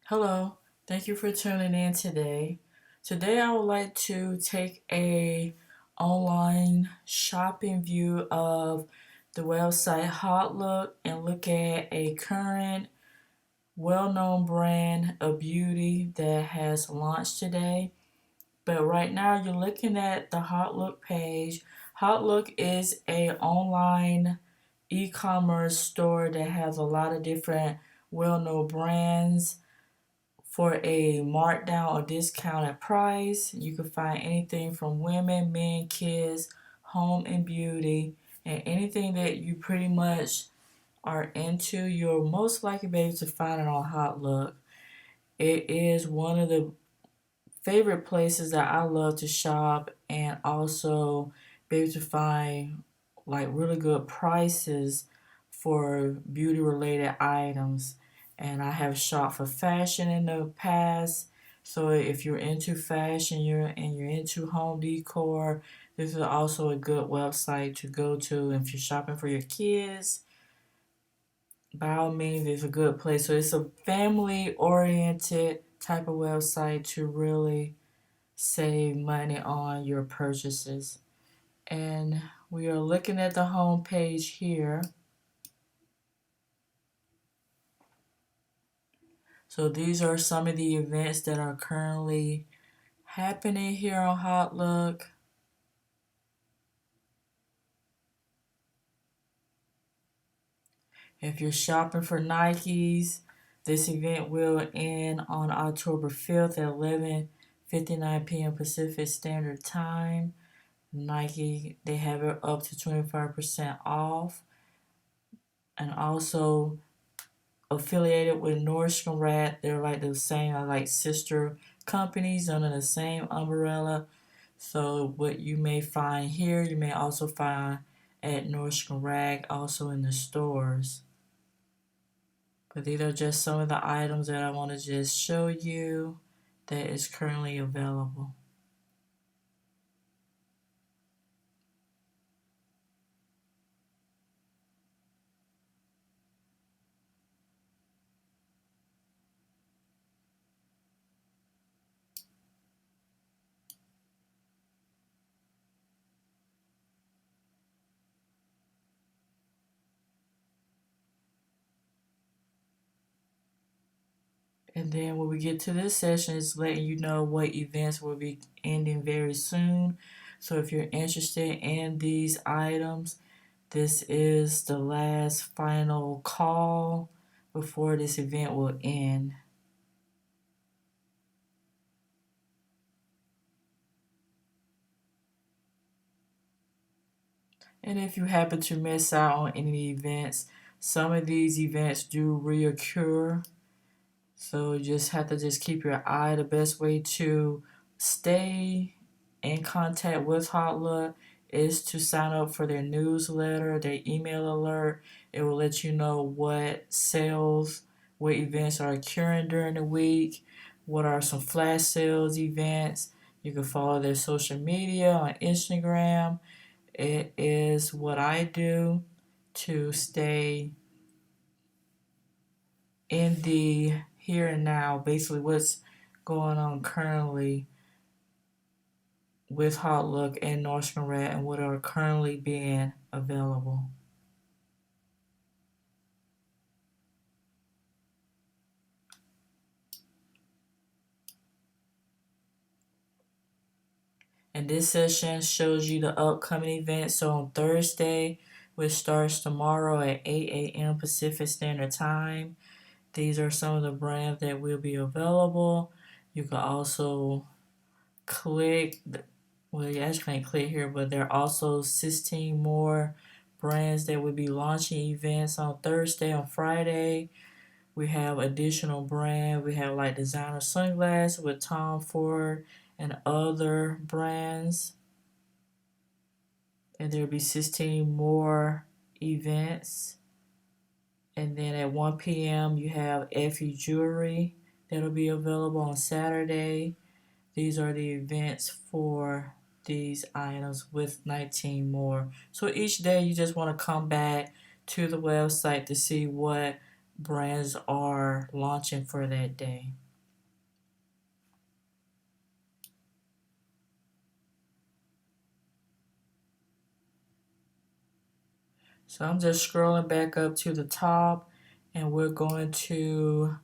Hello, thank you for tuning in today. Today I would like to take a online shopping view of the website Hautelook and look at a current well-known brand of beauty that has launched today. But right now you're looking at the Hautelook page. Hautelook is a online e-commerce store that has a lot of different well-known brands for a markdown or discounted price. You can find anything from women, men, kids, home and beauty, and anything that you pretty much are into, you'll most likely be able to find it on Hautelook. It is one of the favorite places that I love to shop and also be able to find like really good prices for beauty related items. And I have shopped for fashion in the past. So if you're into fashion, you're into home decor, this is also a good website to go to. If you're shopping for your kids, by all means, it's a good place. So it's a family oriented type of website to really save money on your purchases. And we are looking at the home page here. So these are some of the events that are currently happening here on Hautelook. If you're shopping for Nikes, this event will end on October 5th at 11:59 p.m. Pacific Standard Time. Nike, they have it up to 25% off. And also affiliated with Nordstrom Rack. They're like the same, like sister companies under the same umbrella. So what you may find here, you may also find at Nordstrom Rack, also in the stores. But these are just some of the items that I want to just show you that is currently available. And then when we get to this session, it's letting you know what events will be ending very soon. So if you're interested in these items, this is the last final call before this event will end. And if you happen to miss out on any events, some of these events do reoccur. So you just have to just keep your eye. The best way to stay in contact with Hautelook is to sign up for their newsletter, their email alert. It will let you know what sales, what events are occurring during the week, what are some flash sales events. You can follow their social media on Instagram. It is what I do to stay in the here and now, basically what's going on currently with Hautelook and Nordstrom Rack and what are currently being available. And this session shows you the upcoming events. So on Thursday, which starts tomorrow at 8 a.m. Pacific Standard Time, these are some of the brands that will be available. You can also click, well, you actually can't click here, but there are also 16 more brands that will be launching events on Thursday. On Friday, we have additional brand. We have like designer sunglasses with Tom Ford and other brands. And there'll be 16 more events. And then at 1 p.m. you have Effie Jewelry that'll be available on Saturday. These are the events for these items with 19 more. So each day you just want to come back to the website to see what brands are launching for that day. So I'm just scrolling back up to the top, and we're going to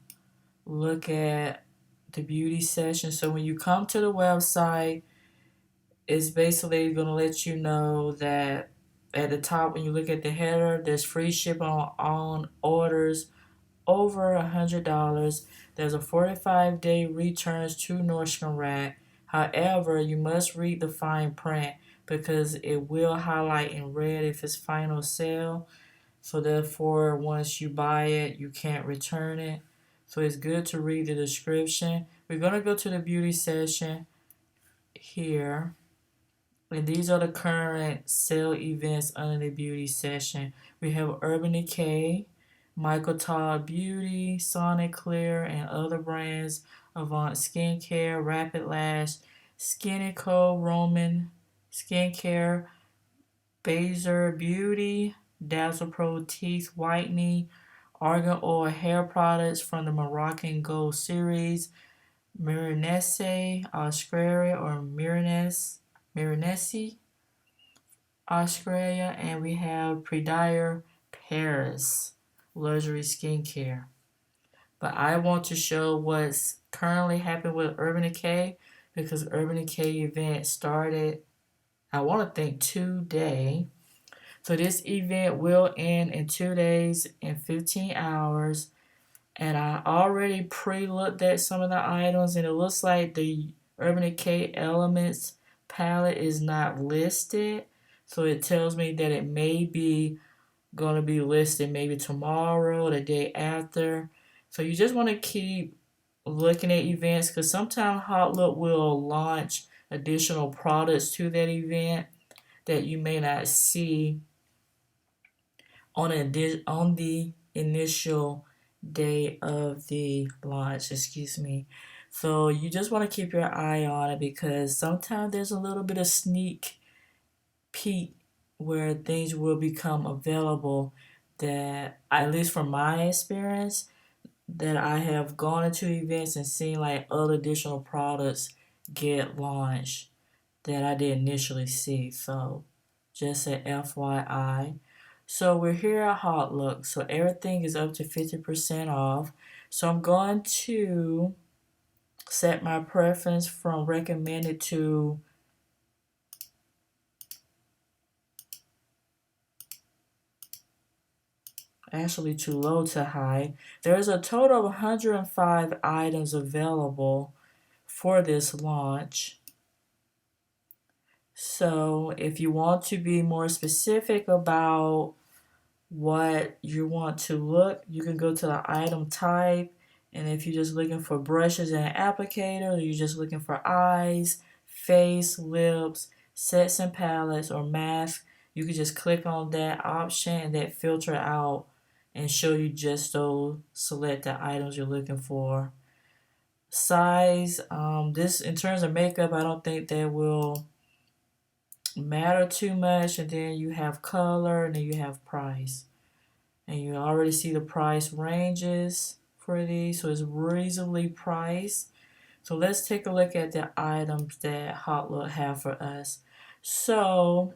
look at the beauty session. So when you come to the website, it's basically going to let you know that at the top, when you look at the header, there's free shipping on orders over $100. There's a 45-day returns to Nordstrom Rack. However, you must read the fine print because it will highlight in red if it's final sale. So therefore, once you buy it, you can't return it. So it's good to read the description. We're going to go to the beauty session here. And these are the current sale events under the beauty session. We have Urban Decay, Michael Todd Beauty, Sonic Clear, and other brands, Avant Skincare, Rapid Lash, Skinny Co, Roman Skincare, Baser Beauty, Dazzle Pro Teeth Whitening, Argan Oil Hair Products from the Moroccan Gold Series, Milanese, Australia, or Milanese, Australia, and we have Predier Paris, luxury skincare. But I want to show what's currently happening with Urban Decay because Urban Decay event started, I want to think, today. So this event will end in 2 days and 15 hours. And I already pre-looked at some of the items, and it looks like the Urban Decay Elements palette is not listed. So it tells me that it may be going to be listed maybe tomorrow or the day after. So you just want to keep looking at events because sometimes Hautelook will launch additional products to that event that you may not see on the initial day of the launch, excuse me. So you just want to keep your eye on it because sometimes there's a little bit of sneak peek where things will become available that, at least from my experience, that I have gone into events and seen like other additional products get launched that I didn't initially see. So just an FYI. So we're here at Hautelook. So everything is up to 50% off. So I'm going to set my preference from recommended to actually too low to high. There's a total of 105 items available for this launch. So if you want to be more specific about what you want to look, you can go to the item type, and if you're just looking for brushes and applicators, or you're just looking for eyes, face, lips, sets and palettes, or masks, you can just click on that option and that filter out and show you just those selected items you're looking for. Size, this in terms of makeup, I don't think that will matter too much. And then you have color, and then you have price. And you already see the price ranges for these, so it's reasonably priced. So let's take a look at the items that Hautelook have for us. So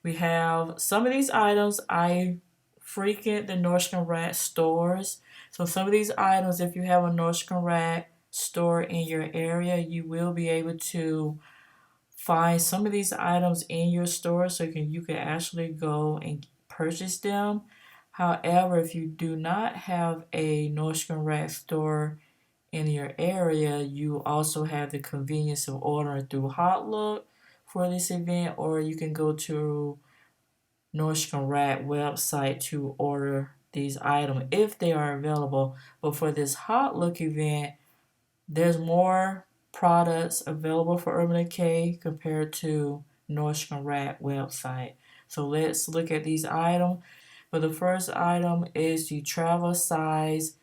we have some of these items. I frequent the Nordstrom Rack stores. So some of these items, if you have a Nordstrom Rack store in your area, you will be able to find some of these items in your store, so you can actually go and purchase them. However, if you do not have a Nordstrom Rack store in your area, you also have the convenience of ordering through Hautelook for this event, or you can go to Nordstrom Rack website to order these items if they are available. But for this Hautelook event, there's more products available for Urban Decay compared to Nordstrom Rack website. So let's look at these items. But the first item is the travel size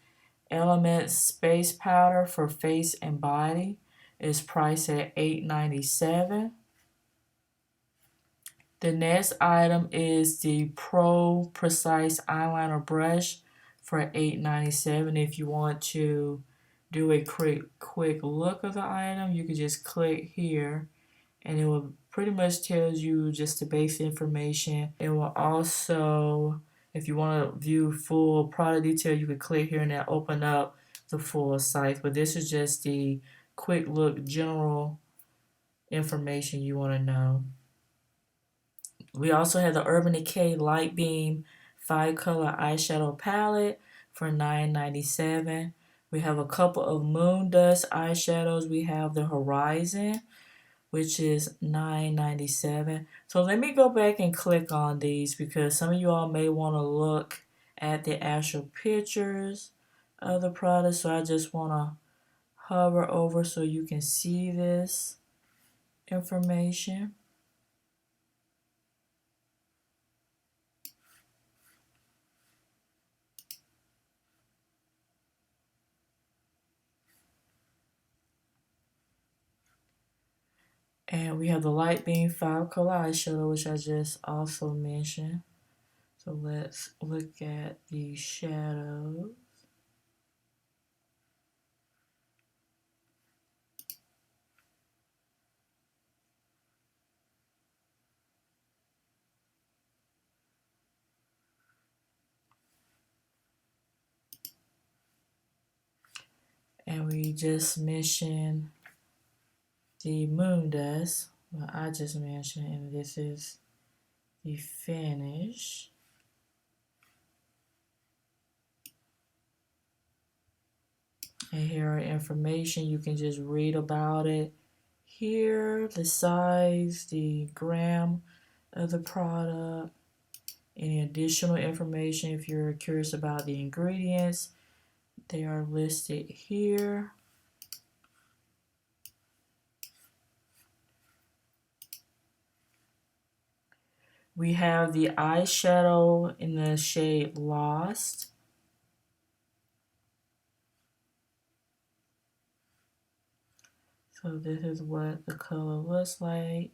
Element Space Powder for face and body. It's priced at $8.97. The next item is the Pro Precise Eyeliner Brush for $8.97. If you want to do a quick look of the item, you can just click here and it will pretty much tells you just the basic information. It will also, if you want to view full product detail, you can click here and then open up the full site. But this is just the quick look general information you want to know. We also have the Urban Decay Light Beam 5-color eyeshadow palette for $9.97. We have a couple of Moon Dust eyeshadows. We have the Horizon, which is $9.97. So let me go back and click on these because some of you all may want to look at the actual pictures of the product. So I just want to hover over so you can see this information. And we have the Light Beam 5-color eyeshadow, which I just also mentioned. So let's look at the shadows. And we just mentioned the Moon Dust, what I just mentioned, and this is the finish. And here are information. You can just read about it here, the size, the gram of the product, any additional information if you're curious about the ingredients. They are listed here. We have the eyeshadow in the shade Lost. So this is what the color looks like.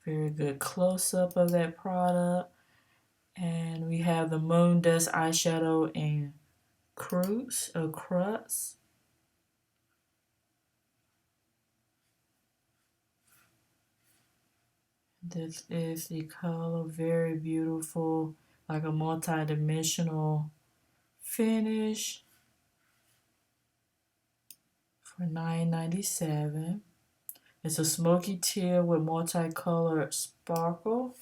Very good close-up of that product. And we have the Moon Dust eyeshadow in Crux. This is the color, very beautiful, like a multi-dimensional finish for $9.97. It's a smoky teal with multicolored sparkle.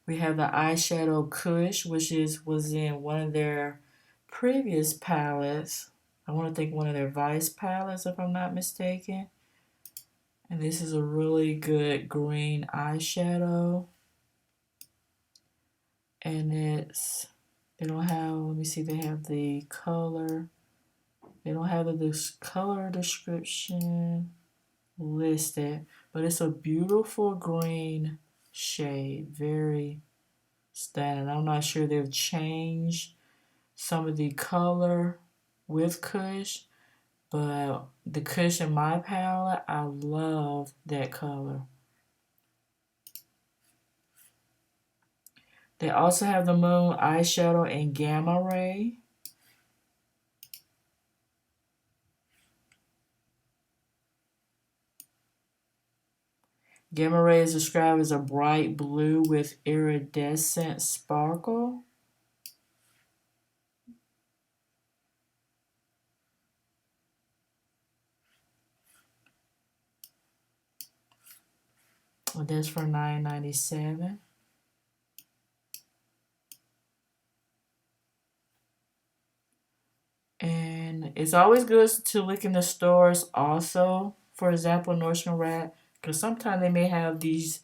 We have the eyeshadow Kush, which was in one of their previous palettes. I want to think one of their Vice palettes, if I'm not mistaken. And this is a really good green eyeshadow. And they don't have, let me see, they have the color. They don't have the color description listed, but it's a beautiful green shade, very stunning. I'm not sure they've changed some of the color with Kush, but the Kush in my palette, I love that color. They also have the Moon eyeshadow in Gamma Ray. Gamma Ray is described as a bright blue with iridescent sparkle. Well, that's for $9.97. And it's always good to look in the stores also. For example, Nordstrom Rack, because sometimes they may have these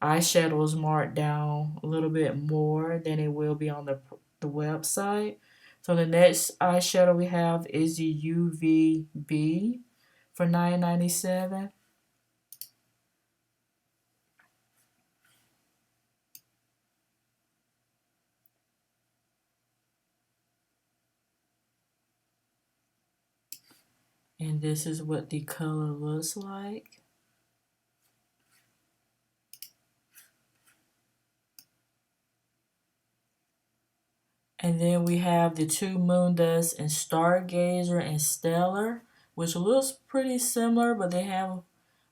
eyeshadows marked down a little bit more than it will be on the website. So the next eyeshadow we have is the UVB for $9.97. And this is what the color looks like. And then we have the two Moon Dust and Stargazer and Stellar, which looks pretty similar, but they have,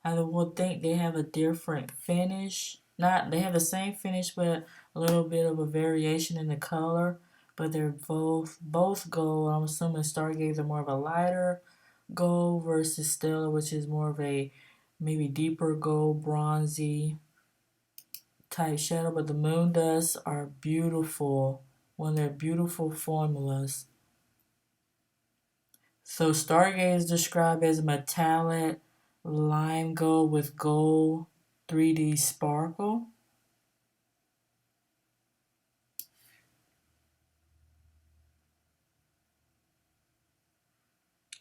I would think they have a different finish. Not, they have the same finish, but a little bit of a variation in the color. But they're both gold. I'm assuming Stargazer more of a lighter gold versus Stellar, which is more of a maybe deeper gold, bronzy type shadow. But the Moon Dusts are beautiful. One of their beautiful formulas. So Stargaze is described as metallic lime gold with gold 3D sparkle.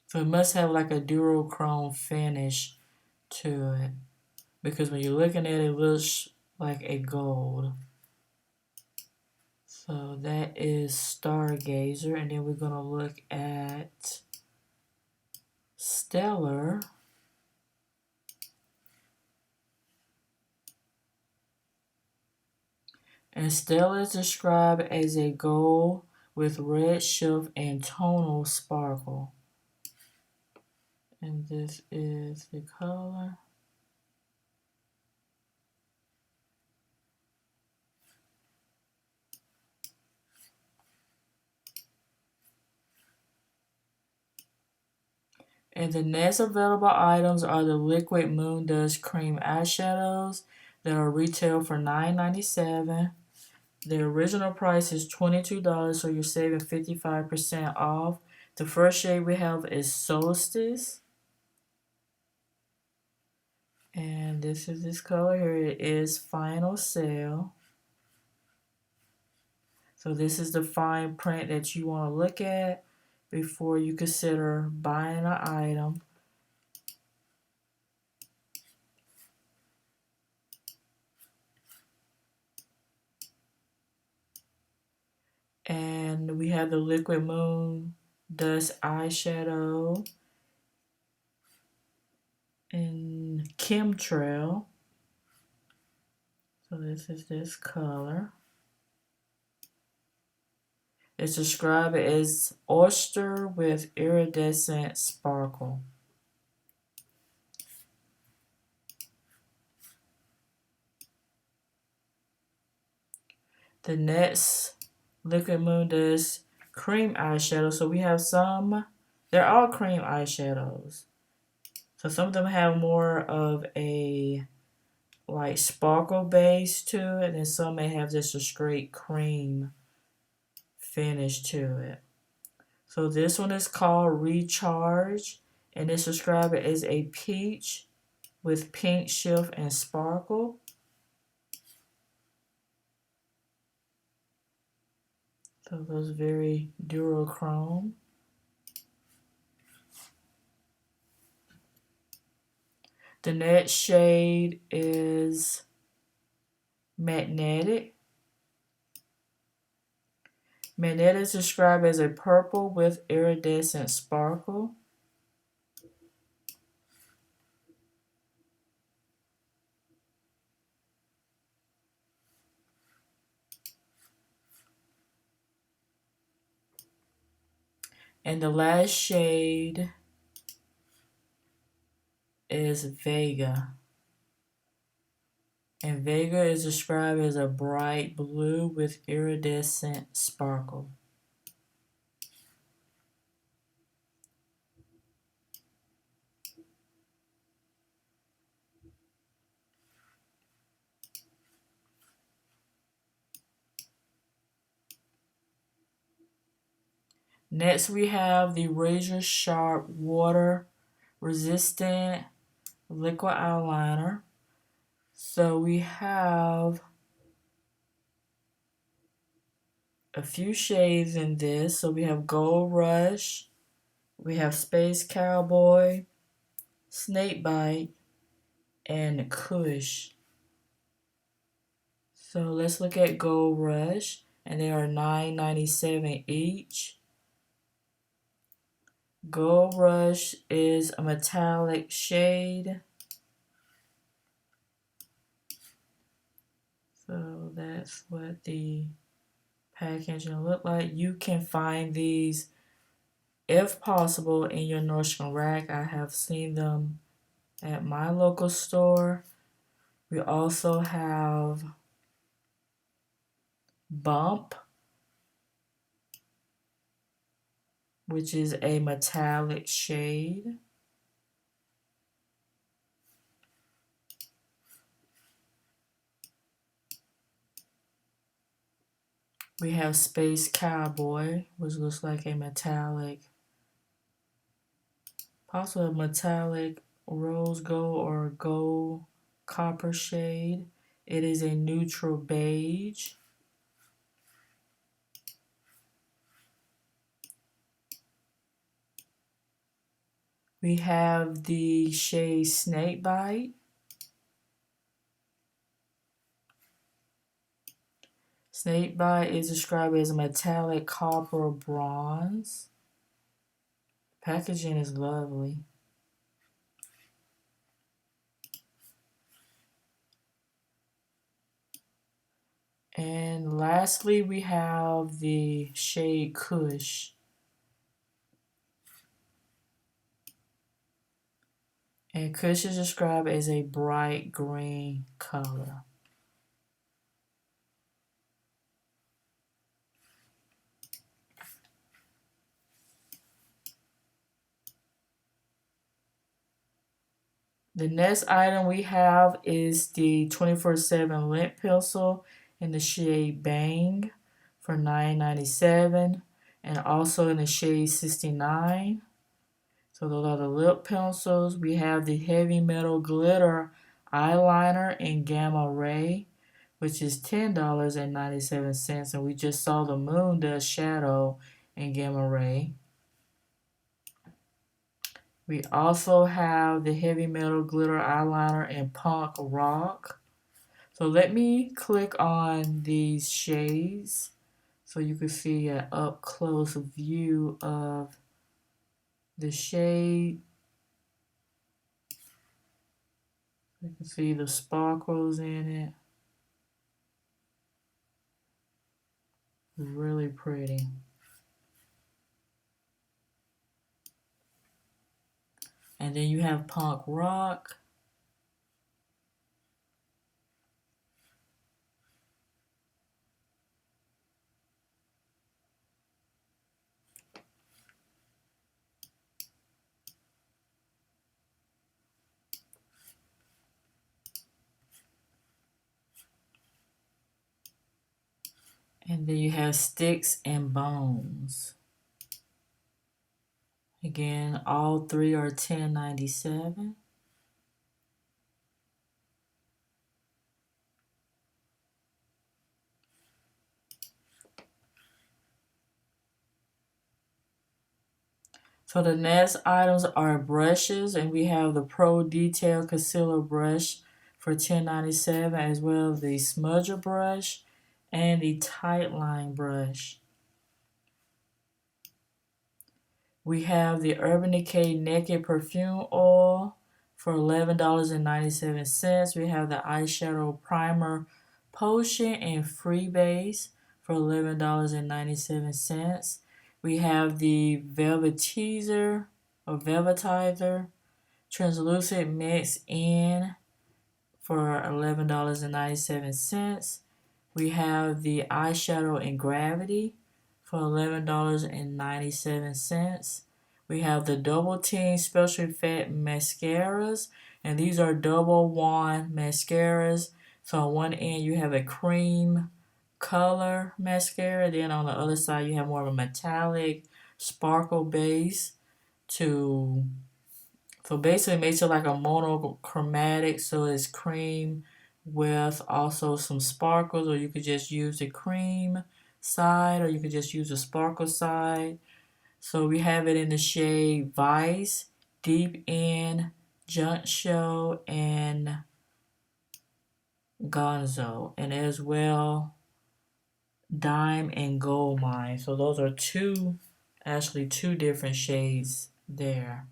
So it must have like a duochrome finish to it, because when you're looking at it, it looks like a gold. So that is Stargazer, and then we're gonna look at Stellar. And Stellar is described as a gold with red shift and tonal sparkle. And this is the color. And the next available items are the Liquid Moon Dust Cream Eyeshadows that are retailed for $9.97. The original price is $22, so you're saving 55% off. The first shade we have is Solstice. And this is this color here. It is Final Sale. So this is the fine print that you want to look at before you consider buying an item. And we have the Liquid Moon Dust Eyeshadow in Chemtrail. So this is this color. It's described as oyster with iridescent sparkle. The next Liquid Moon Dust cream eyeshadow. So we have some, they're all cream eyeshadows. So some of them have more of a like sparkle base to it, and some may have just a straight cream finish to it. So this one is called Recharge, and it's described as a peach with pink shift and sparkle. So those very duochrome. The next shade is Magnetic. Magnetic is described as a purple with iridescent sparkle. And the last shade is Vega. And Vega is described as a bright blue with iridescent sparkle. Next we have the Razor Sharp Water Resistant Liquid Eyeliner. So we have a few shades in this. So we have Gold Rush, we have Space Cowboy, Snakebite, and Kush. So let's look at Gold Rush, and they are $9.97 each. Gold Rush is a metallic shade. So that's what the packaging look like. You can find these, if possible, in your Nordstrom Rack. I have seen them at my local store. We also have Bump, which is a metallic shade. We have Space Cowboy, which looks like a metallic, possibly a metallic rose gold or gold copper shade. It is a neutral beige. We have the shade Snakebite. Snakebite is described as a metallic copper bronze. Packaging is lovely. And lastly, we have the shade Kush. And Kush is described as a bright green color. The next item we have is the 24/7 lint pencil in the shade Bang for $9.97, and also in the shade 69. So those are the lip pencils. We have the heavy metal glitter eyeliner in Gamma Ray, which is $10.97, and we just saw the Moon Dust shadow in Gamma Ray. We also have the heavy metal glitter eyeliner in Punk Rock. So let me click on these shades so you can see an up close view of the shade. You can see the sparkles in it. Really pretty. And then you have Punk Rock. And then you have Sticks and Bones. Again, all three are $10.97. So the next items are brushes, and we have the Pro Detail Concealer Brush for $10.97, as well as the Smudger Brush and the Tightline Brush. We have the Urban Decay Naked Perfume Oil for $11.97. We have the Eyeshadow Primer Potion in Freebase for $11.97. We have the Velvetizer Translucent Mix In for $11.97. We have the Eyeshadow in Gravity for $11.97. We have the Double Team Special Effect Mascaras, and these are double wand mascaras. So on one end you have a cream color mascara, then on the other side you have more of a metallic sparkle base so basically it makes it like a monochromatic, so it's cream with also some sparkles, or you could just use the cream side, or you could just use the sparkle side. So we have it in the shade Vice, Deep In, Junk Show, and Gonzo, and as well Dime and Gold Mine. So those are actually two different shades there.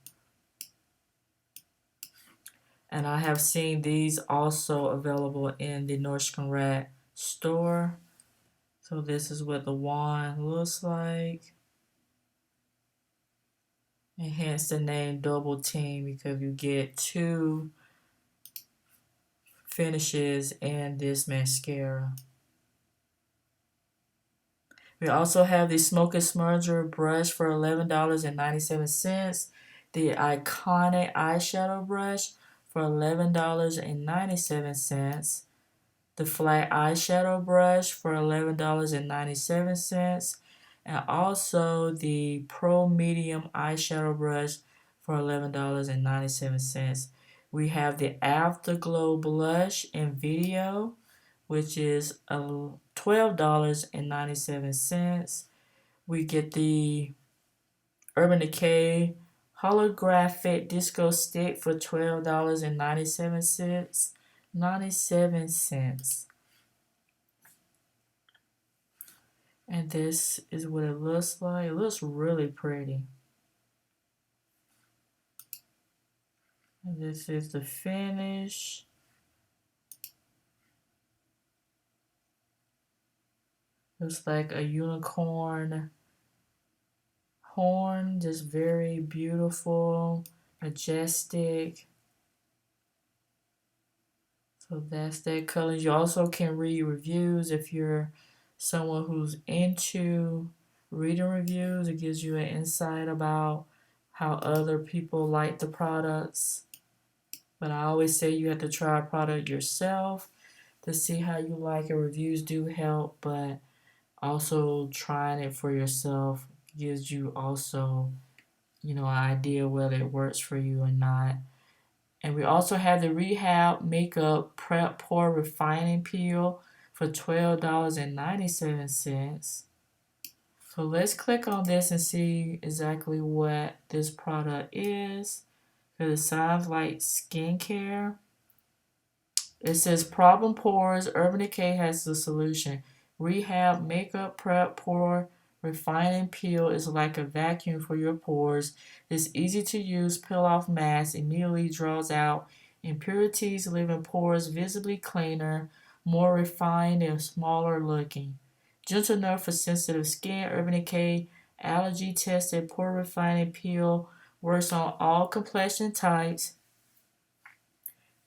And I have seen these also available in the Nordstrom Rack store. So this is what the wand looks like. And hence the name Double Team, because you get two finishes in this mascara. We also have the Smoke and Smudger brush for $11.97. The iconic eyeshadow brush for $11.97. The flat eyeshadow brush for $11.97. And also the Pro Medium eyeshadow brush for $11.97. We have the Afterglow blush in video, which is $12.97. We get the Urban Decay holographic disco stick for $12.97. 97 cents. And this is what it looks like. It looks really pretty. And this is the finish. Looks like a unicorn horn, just very beautiful, majestic. So that's that color. You also can read reviews if you're someone who's into reading reviews. It gives you an insight about how other people like the products. But I always say you have to try a product yourself to see how you like it. Reviews do help, but also trying it for yourself gives you also, an idea whether it works for you or not. And we also have the Rehab Makeup Prep Pore Refining Peel for $12.97. So let's click on this and see exactly what this product is. Because it sounds like skincare. It says problem pores, Urban Decay has the solution. Rehab Makeup Prep Pore Refining Peel is like a vacuum for your pores. This easy to use peel off mask immediately draws out impurities, leaving pores visibly cleaner, more refined, and smaller looking. Gentle enough for sensitive skin, Urban Decay allergy tested pore refining peel works on all complexion types.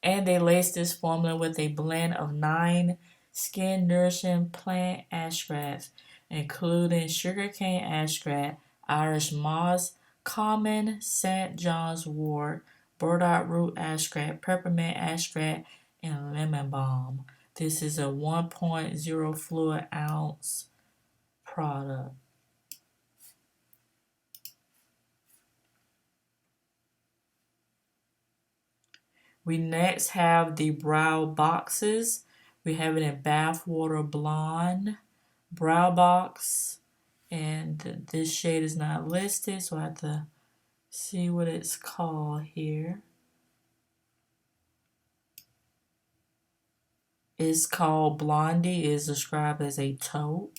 And they lace this formula with a blend of 9 skin-nourishing plant extracts, including sugarcane extract, Irish moss, common St. John's wort, burdock root extract, peppermint extract, and lemon balm. This is a 1.0 fluid ounce product. We next have the brow boxes. We have it in Bathwater Blonde brow box, and this shade is not listed, so I have to see what it's called here. It's called Blondie. It is described as a taupe.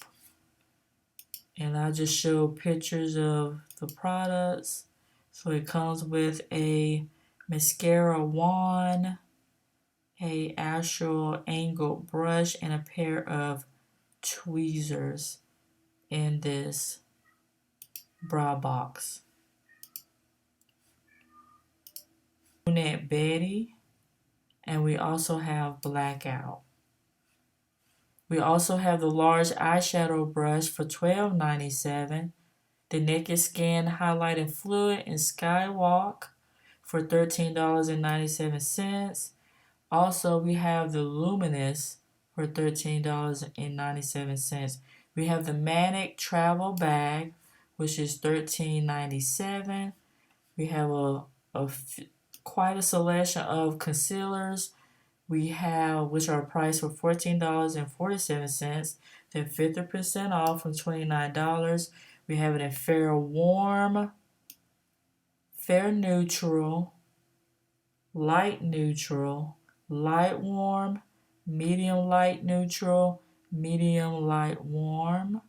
And I just show pictures of the products. So it comes with a mascara wand, a actual angled brush, and a pair of tweezers in this brow box. Brunette Betty, and we also have Blackout. We also have the large eyeshadow brush for $12.97, the Naked Skin Highlighting Fluid in Skywalk for $13.97. Also, we have the Luminous for $13.97. We have the Manic Travel Bag, which is $13.97. We have quite a selection of concealers. We have, which are priced for $14.47. They're 50% off from $29. We have it in Fair Warm, Fair Neutral, Light Neutral, Light Warm, Medium Light Neutral, Medium Light Warm,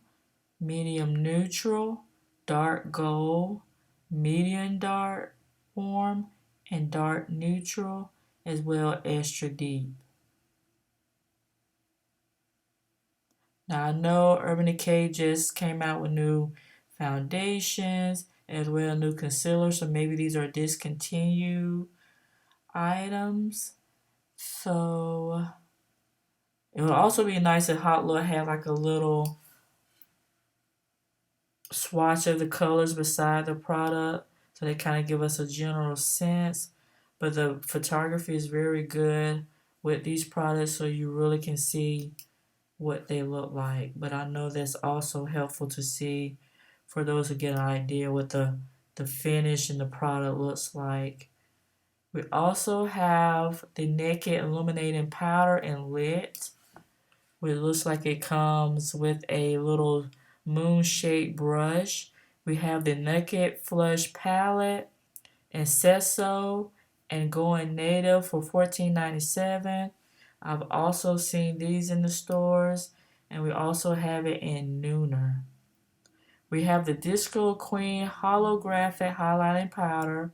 Medium Neutral, Dark Gold, Medium Dark Warm, and Dark Neutral, as well as Extra Deep. Now I know Urban Decay just came out with new foundations as well as new concealers, so maybe these are discontinued items. So it would also be nice if Hautelook had like a little swatch of the colors beside the product, so they kind of give us a general sense. But the photography is very good with these products, so you really can see what they look like. But I know that's also helpful to see for those who get an idea what the finish and the product looks like. We also have the Naked Illuminating Powder and Lit, which looks like it comes with a little moon-shaped brush. We have the Naked Flush Palette and Sesso and Going Native for $14.97. I've also seen these in the stores, and we also have it in Nooner. We have the Disco Queen Holographic Highlighting Powder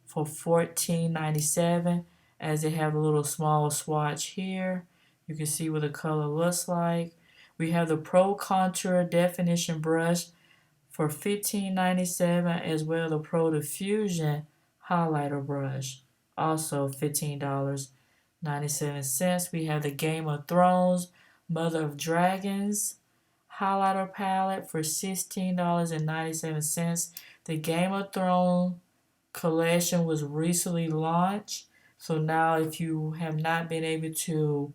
for $14.97, as they have a little small swatch here. You can see what the color looks like. We have the Pro Contour Definition Brush for $15.97, as well as the Pro Diffusion Highlighter Brush, also $15.97. We have the Game of Thrones Mother of Dragons Highlighter Palette for $16.97. The Game of Thrones collection was recently launched, so now if you have not been able to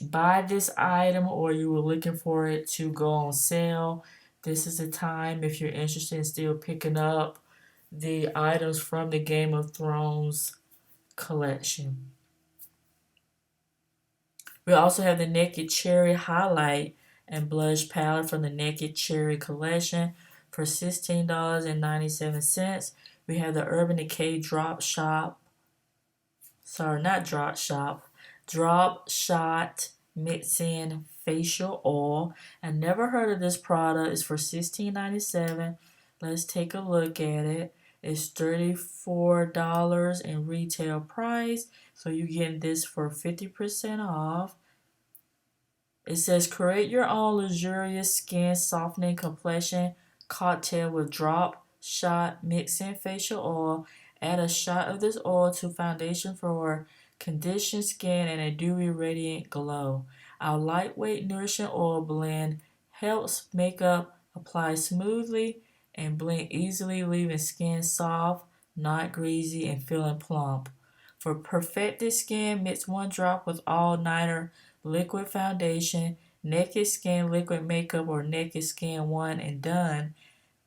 buy this item or you were looking for it to go on sale, this is the time if you're interested in still picking up the items from the Game of Thrones collection. We also have the Naked Cherry Highlight and Blush Palette from the Naked Cherry collection for $16.97. We have the Urban Decay Drop Shot Mix-In Facial Oil. I never heard of this product. It's for $16.97. Let's take a look at it. It's $34 in retail price, so you're getting this for 50% off. It says create your own luxurious skin softening complexion cocktail with drop shot mix-in facial oil. Add a shot of this oil to foundation for conditioned skin and a dewy radiant glow. Our lightweight nourishing oil blend helps makeup apply smoothly and blend easily, leaving skin soft, not greasy, and feeling plump. For perfected skin, mix 1 drop with All Nighter liquid foundation, Naked Skin liquid makeup, or Naked Skin One and Done.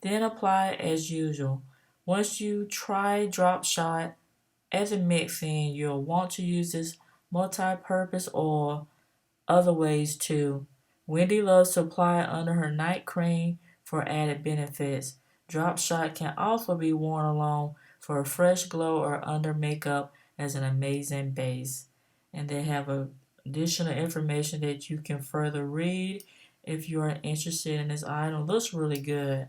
Then apply as usual. Once you try Drop Shot as a mix-in, you'll want to use this multi-purpose oil other ways too. Wendy loves to apply it under her night cream for added benefits. Drop Shot can also be worn alone for a fresh glow or under makeup as an amazing base. And they have additional information that you can further read if you are interested in this item. It looks really good.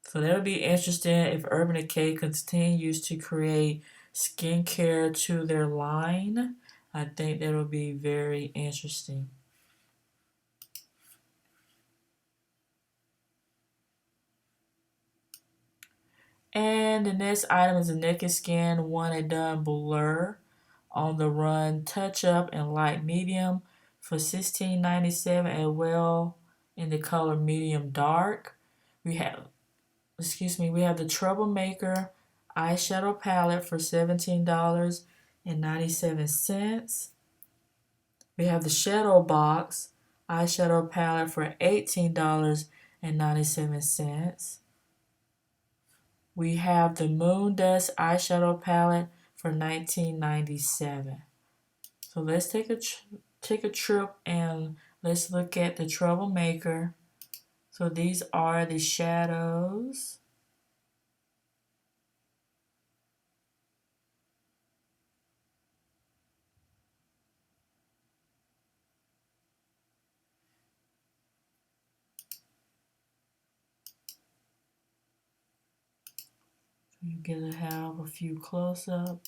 So that'll be interesting if Urban Decay continues to create skincare to their line. I think that'll be very interesting. And the next item is a Naked Skin One and Done Blur on the Run Touch Up in Light Medium for $16.97, as well in the color Medium Dark. We have the Troublemaker Eyeshadow Palette for $17.97. We have the Shadow Box Eyeshadow Palette for $18.97. We have the Moon Dust Eyeshadow Palette for $19.97. So let's take a trip and let's look at the Troublemaker. So these are the shadows. You're going to have a few close-up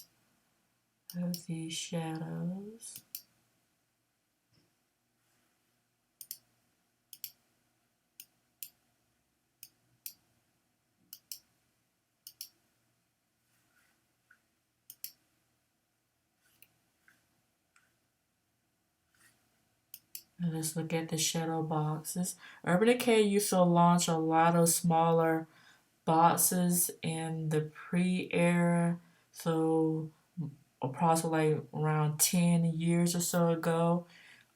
of these shadows. And let's look at the shadow boxes. Urban Decay used to launch a lot of smaller boxes in the pre-era, so approximately around 10 years or so ago.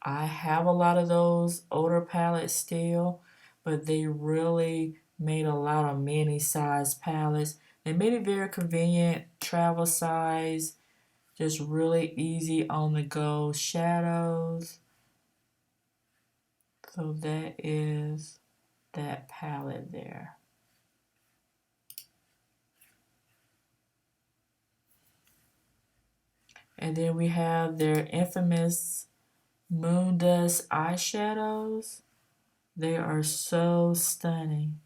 I have a lot of those older palettes still, but they really made a lot of mini size palettes. They made it very convenient, travel size, just really easy on the go shadows. So that is that palette there. And then we have their infamous Moon Dust eyeshadows. They are so stunning.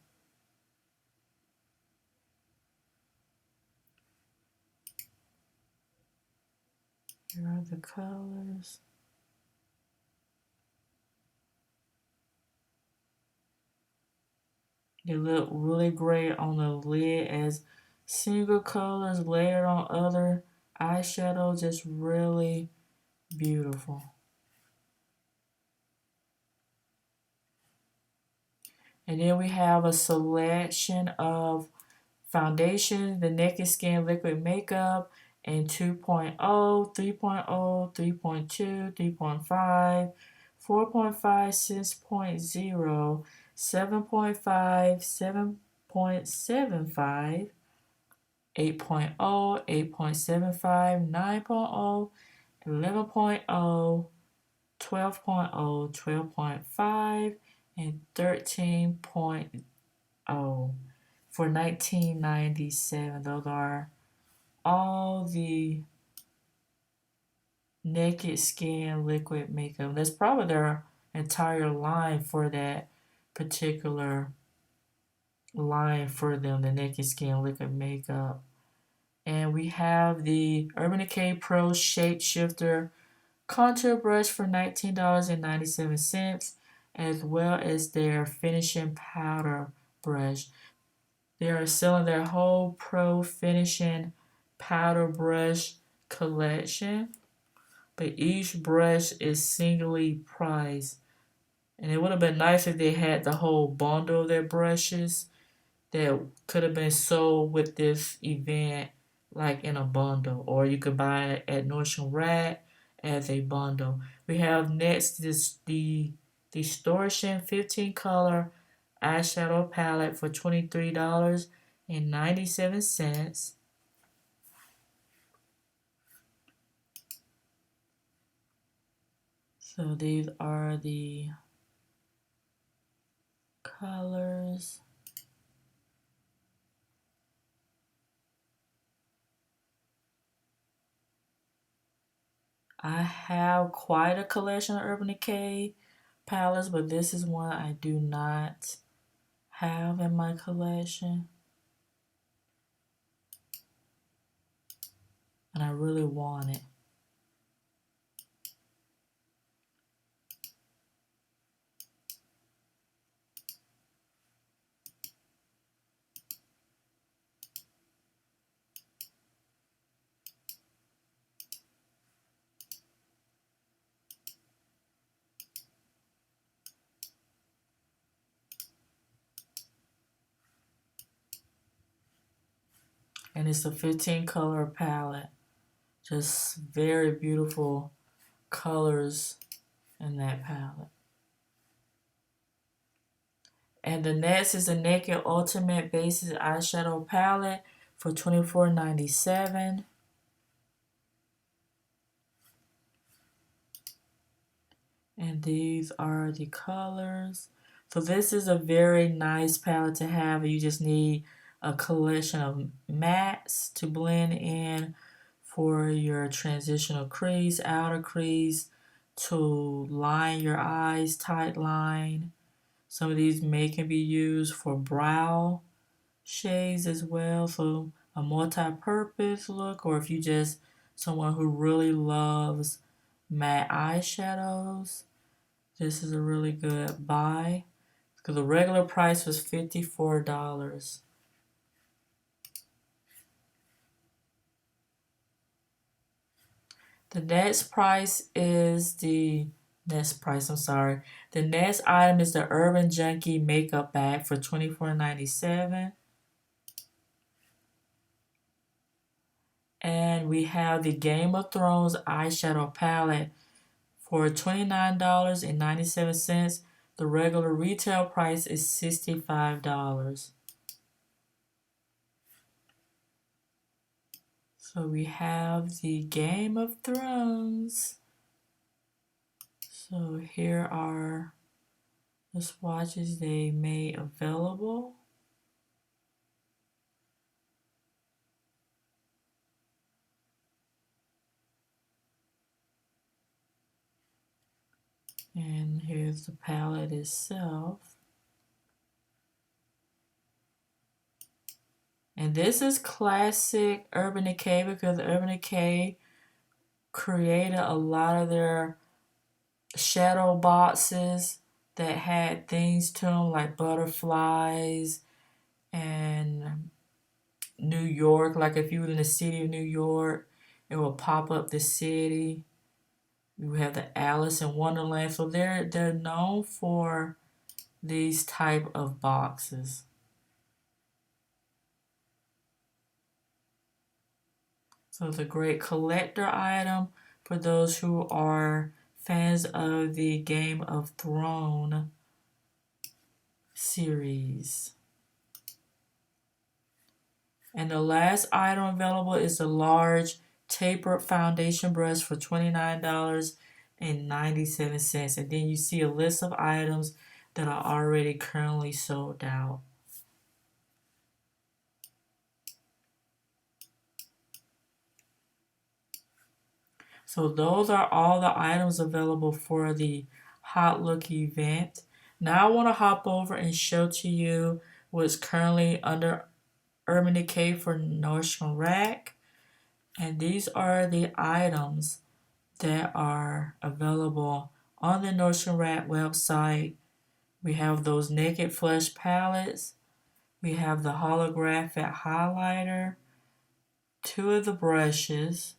Here are the colors. They look really great on the lid as single colors layered on other eyeshadow. Just really beautiful. And then we have a selection of foundation, the Naked Skin liquid makeup, and 2.0, 3.0, 3.2, 3.5, 4.5, 6.0, 7.5, 7.75, 8.0, 8.75, 9.0, 11.0, 12.0, 12.5, and 13.0 for $19.97. Those are all the Naked Skin liquid makeup. That's probably their entire line for that particular line for them, the Naked Skin liquid makeup. And we have the Urban Decay Pro Shape Shifter contour brush for $19.97, as well as their finishing powder brush. They are selling their whole Pro Finishing powder brush collection, but each brush is singly priced. And it would have been nice if they had the whole bundle of their brushes that could have been sold with this event, like in a bundle, or you could buy it at Nordstrom Rack as a bundle. We have next the Distortion 15 color eyeshadow palette for $23.97. So these are the colors. I have quite a collection of Urban Decay palettes, but this is one I do not have in my collection. And I really want it. And it's a 15 color palette. Just very beautiful colors in that palette. And the next is the Naked Ultimate Basic Eyeshadow Palette for $24.97. And these are the colors. So this is a very nice palette to have. You just need a collection of mattes to blend in for your transitional crease, outer crease, to line your eyes, tight line. Some of these can be used for brow shades as well, so a multi-purpose look, or if you just someone who really loves matte eyeshadows, this is a really good buy because the regular price was $54. The next price is the Next price, I'm sorry. The next item is the Urban Junkie makeup bag for $24.97. And we have the Game of Thrones eyeshadow palette for $29.97. The regular retail price is $65. So we have the Game of Thrones. So here are the swatches they made available. And here's the palette itself. And this is classic Urban Decay because Urban Decay created a lot of their shadow boxes that had things to them like butterflies and New York. Like if you were in the city of New York, it will pop up the city. You have the Alice in Wonderland. So they're known for these type of boxes. So it's a great collector item for those who are fans of the Game of Thrones series. And the last item available is the large tapered foundation brush for $29.97. And then you see a list of items that are already currently sold out. So those are all the items available for the Hautelook event. Now I want to hop over and show to you what's currently under Urban Decay for Nordstrom Rack. And these are the items that are available on the Nordstrom Rack website. We have those Naked Flesh palettes. We have the holographic highlighter, 2 of the brushes,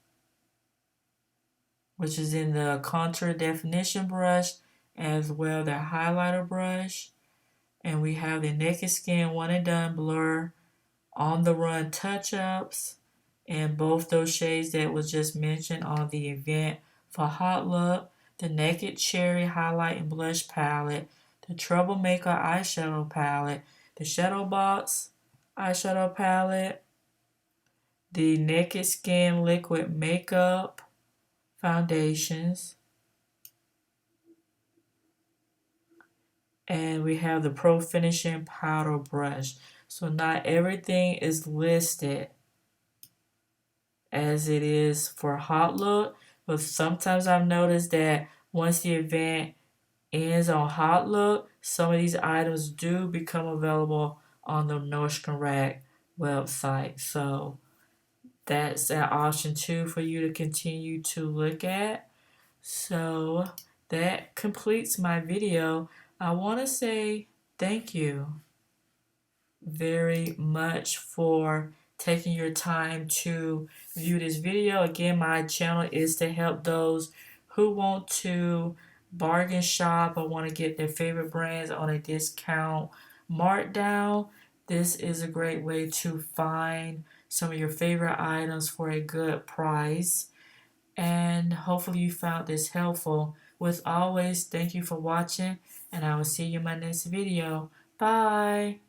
which is in the contour definition brush, as well the highlighter brush. And we have the Naked Skin One and Done Blur On the Run touch-ups, and both those shades that was just mentioned on the event for Hautelook, the Naked Cherry Highlight and Blush Palette, the Troublemaker Eyeshadow Palette, the Shadow Box Eyeshadow Palette, the Naked Skin Liquid Makeup Foundations, and we have the Pro Finishing Powder Brush. So not everything is listed as it is for Hautelook, but sometimes I've noticed that once the event ends on Hautelook, some of these items do become available on the Nordstrom Rack website. So that's an option too for you to continue to look at. So that completes my video. I want to say thank you very much for taking your time to view this video. Again, my channel is to help those who want to bargain shop or want to get their favorite brands on a discount markdown. This is a great way to find some of your favorite items for a good price. And hopefully you found this helpful. With always, thank you for watching, and I will see you in my next video. Bye!